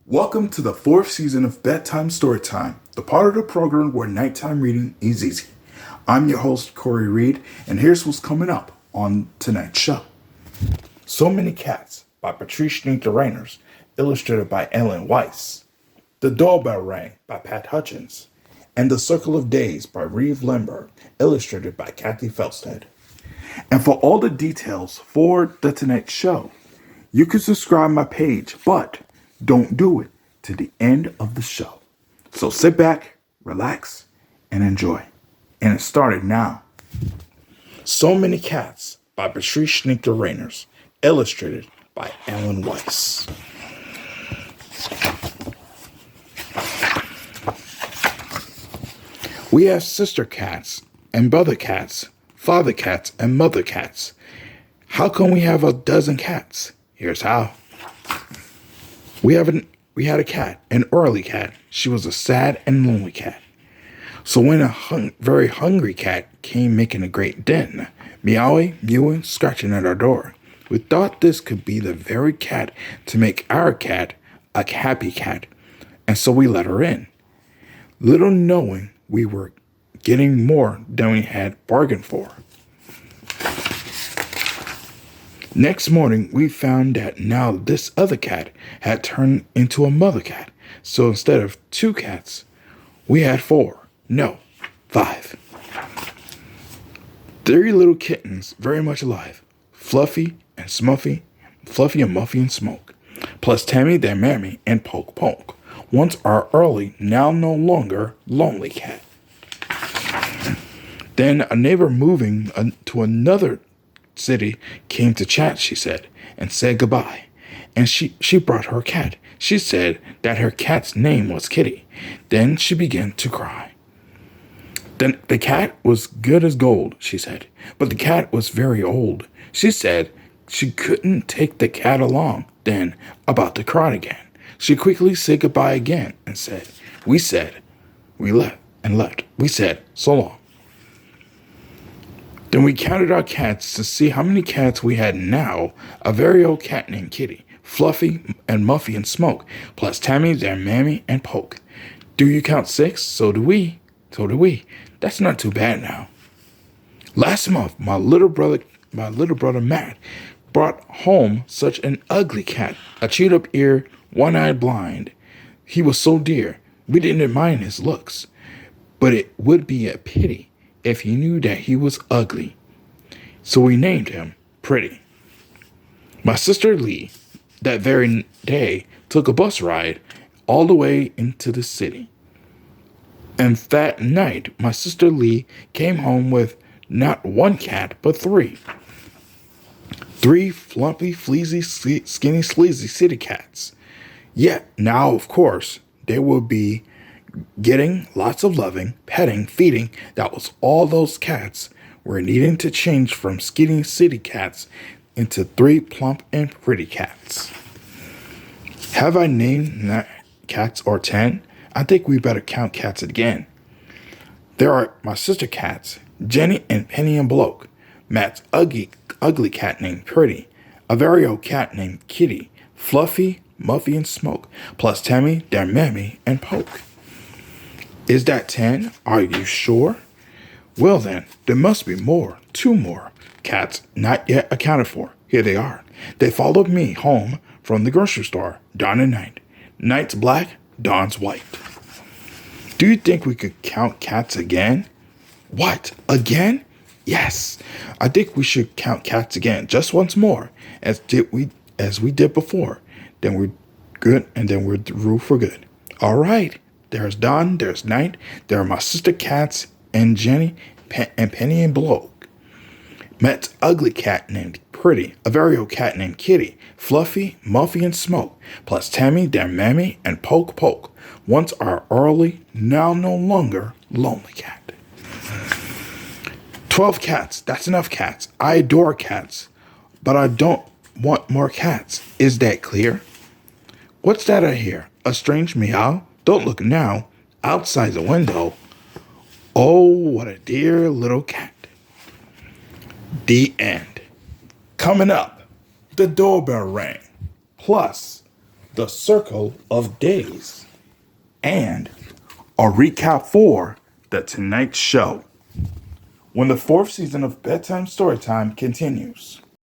Welcome to the fourth season of Bedtime Storytime, the part of the program where nighttime reading is easy. I'm your host, Corey Reed, and here's what's coming up on tonight's show. So Many Cats by Patrice Regnier's, illustrated by Ellen Weiss. The Doorbell Rang by Pat Hutchins. And The Circle of Days by Reeve Lemberg, illustrated by Kathy Felstead. And for all the details for tonight's show, you can subscribe my page, but don't do it to the end of the show. So sit back, relax, and enjoy. And it started now. So Many Cats by Patrice Regnier's, illustrated by Ellen Weiss. We have sister cats and brother cats, father cats and mother cats. How come we have a dozen cats? Here's how. We had a cat, an early cat. She was a sad and lonely cat. So when a very hungry cat came making a great din, meowing, mewing, scratching at our door, we thought this could be the very cat to make our cat a happy cat, and so we let her in. Little knowing we were getting more than we had bargained for. Next morning, we found that now this other cat had turned into a mother cat. So instead of 2 cats, we had 4. No, 5. 3 little kittens, very much alive. Fluffy and Smuffy, Fluffy and Muffy and Smoke. Plus Tammy, their Mammy, and Poke Poke. Once our early, now no longer lonely cat. Then a neighbor moving to another city came to chat, she said, and said goodbye. And she brought her cat. She said that her cat's name was Kitty. Then she began to cry. Then the cat was good as gold, she said, but the cat was very old. She said she couldn't take the cat along. Then, about to cry again, she quickly said goodbye again and said, we said, so long. Then we counted our cats to see how many cats we had now. A very old cat named Kitty, Fluffy and Muffy and Smoke, plus Tammy, their Mammy, and Poke. Do you count 6? So do we. That's not too bad now. Last month, my little brother Matt brought home such an ugly cat, a chewed up ear, one-eyed blind. He was so dear, we didn't mind his looks, but it would be a pity if he knew that he was ugly. So we named him Pretty. My sister Lee, that very day, took a bus ride all the way into the city. And that night, my sister Lee came home with not 1 cat, but 3. 3 fluffy, fleazy, skinny, sleazy city cats. Yet, now, of course, they will be getting lots of loving, petting, feeding. That was all those cats were needing to change from skinny city cats into 3 plump and pretty cats. Have I named cats or 10? I think we better count cats again. There are my sister cats, Jenny and Penny and Bloke, Matt's ugly cat named Pretty, a very old cat named Kitty, Fluffy, Muffy, and Smoke, plus Tammy, their Mammy, and Poke. Is that 10? Are you sure? Well then, there must be more, 2 more cats not yet accounted for. Here they are. They followed me home from the grocery store, dawn and night. Night's black, dawn's white. Do you think we could count cats again? What, again? Yes, I think we should count cats again, just once more, as we did before. Then we're good, and then we're through for good. All right. There's dawn, there's night, there are my sister cats and Jenny and Penny and Bloke. Matt's ugly cat named Pretty, a very old cat named Kitty, Fluffy, Muffy, and Smoke, plus Tammy, their Mammy, and Poke. Once our early, now no longer lonely cat. 12 cats, that's enough cats. I adore cats, but I don't want more cats. Is that clear? What's that I hear? A strange meow? Don't look now. Outside the window. Oh, what a dear little cat. The end. Coming up, the doorbell rang. Plus, The Circle of Days, and a recap for The Tonight Show, when the fourth season of Bedtime Storytime continues.